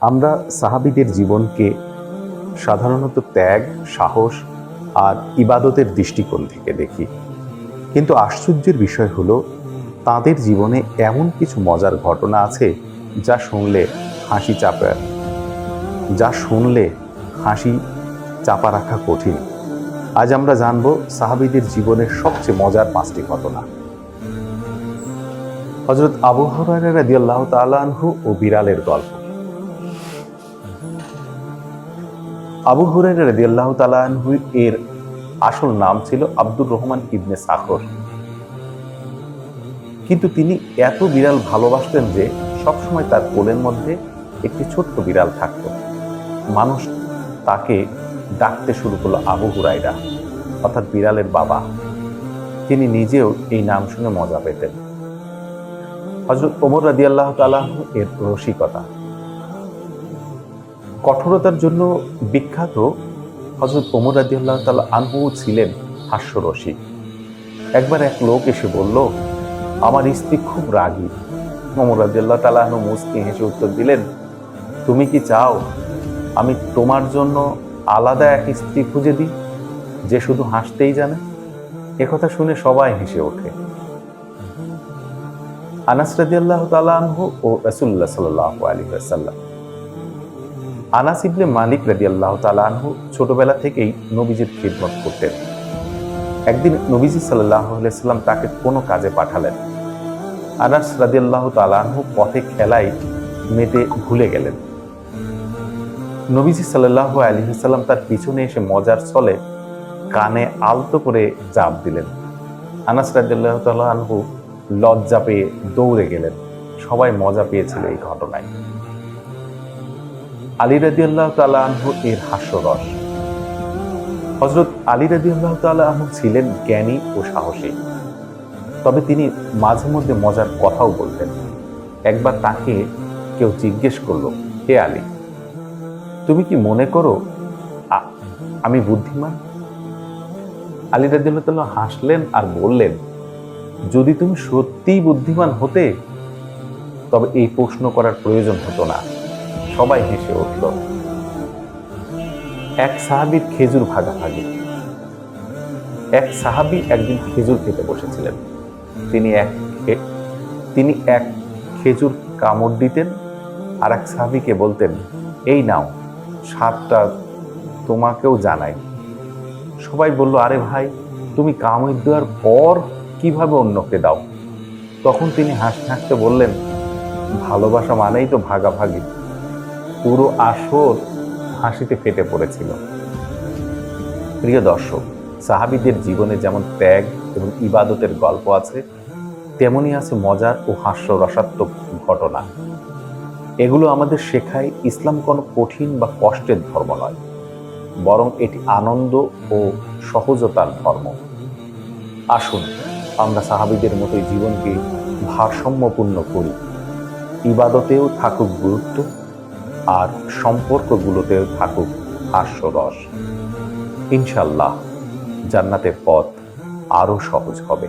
আমরা সাহাবীদের জীবনকে সাধারণত ত্যাগ, সাহস আর ইবাদতের দৃষ্টিকোণ থেকে দেখি, কিন্তু আশ্চর্যের বিষয় হলো তাদের জীবনে এমন কিছু মজার ঘটনা আছে যা শুনলে হাসি চাপা রাখা কঠিন। আজ আমরা জানব সাহাবীদের জীবনের সবচেয়ে মজার 5টি ঘটনা। হযরত আবু হুরায়রা রাদিয়াল্লাহু তাআলা আনহু ও বিড়ালের গল্প। আবু হুরায়রা রাদিয়াল্লাহু তাআলা আনহু এর আসল নাম ছিল আব্দুর রহমান ইবনে সাখর, কিন্তু তিনি এত বিড়াল ভালোবাসতেন যে সবসময় তার কোলের মধ্যে একটি ছোট্ট বিড়াল থাকত। মানুষ তাকে ডাকতে শুরু করলো আবু হুরায়রা, অর্থাৎ বিড়ালের বাবা। তিনি নিজেও এই নাম শুনে মজা পেতেন। হযরত ওমর রাদিয়াল্লাহু তাআলা আনহু এর রসিকতা। কঠোরতার জন্য বিখ্যাত হযরত ওমর রাদিয়াল্লাহু তাআলা আনহু ছিলেন হাস্যরসিক। একবার এক লোক এসে বলল, আমার স্ত্রী খুব রাগী। ওমর রাদিয়াল্লাহু তাআলা আনহু মুস্কি হেসে উত্তর দিলেন, তুমি কি চাও আমি তোমার জন্য আলাদা এক স্ত্রী খুঁজে দিই যে শুধু হাসতেই জানে? একথা শুনে সবাই হেসে ওঠে। আনাস রাদিয়াল্লাহু তাআলা আনহু ও রাসূলুল্লাহ সাল্লাল্লাহু আলাইহি ওয়াসাল্লাম। আনাস ইবনে মালিক রাদিয়াল্লাহু তাআলা আনহু ছোটবেলা থেকেই নবীজির খিদমত করতেন। একদিন নবীজি সাল্লাল্লাহু আলাইহি ওয়াসাল্লাম তাকে কোনো কাজে পাঠালেন। আনাস রাদিয়াল্লাহু তাআলা আনহু পথে খেলায় মেতে ভুলে গেলেন। নবীজি সাল্লাল্লাহু আলাইহি ওয়াসাল্লাম তার পিছনে এসে মজার ছলে কানে আলতো করে চাপ দিলেন। আনাস রাদিয়াল্লাহু তাআলা আনহু লজ্জা পেয়ে দৌড়ে গেলেন। সবাই মজা পেয়েছিল এই ঘটনায়। আলী রাদিয়াল্লাহু তাআলা আনহু এর হাস্যরস। হযরত আলী রাদিয়াল্লাহু তাআলা আনহু ছিলেন জ্ঞানী ও সাহসী, তবে তিনি মাঝে মধ্যে মজার কথাও বলতেন। একবার তাকে কেউ জিজ্ঞেস করলো, হে আলী, তুমি কি মনে করো আমি বুদ্ধিমান? আলী রাদিয়াল্লাহু তাআলা হাসলেন আর বললেন, যদি তুমি সত্যিই বুদ্ধিমান হতে তবে এই প্রশ্ন করার প্রয়োজন হতো না। সবাই হেসে উঠল। এক সাহাবীর খেজুর ভাগাভাগি। এক সাহাবী একদিন খেজুর খেতে বসেছিলেন। তিনি এক খেজুর কামড় দিতেন আর এক সাহাবীকে বলতেন, এই নাও, স্বাদটা তোমাকেও জানাই। সবাই বলল, আরে ভাই, তুমি কামড় দেওয়ার পর কিভাবে অন্যকে দাও? তখন তিনি হাসতে হাসতে বললেন, ভালোবাসা মানেই তো ভাগাভাগি। পুরো আসর হাসিতে ফেটে পড়েছিল। প্রিয় দর্শক, সাহাবীদের জীবনে যেমন ত্যাগ এবং ইবাদতের গল্প আছে, তেমনি আছে মজার ও হাস্যরসাত্মক ঘটনা। এগুলো আমাদের শেখায় ইসলাম কোনো কঠিন বা কষ্টের ধর্ম নয়, বরং এটি আনন্দ ও সহজতার ধর্ম। আসুন আমরা সাহাবীদের মতোই জীবনকে ভারসাম্যপূর্ণ করি। ইবাদতেও থাকুক গুরুত্ব আর সম্পর্কগুলোতেও থাকুক হাস্যরস। ইনশাআল্লাহ জান্নাতের পথ আরো সহজ হবে।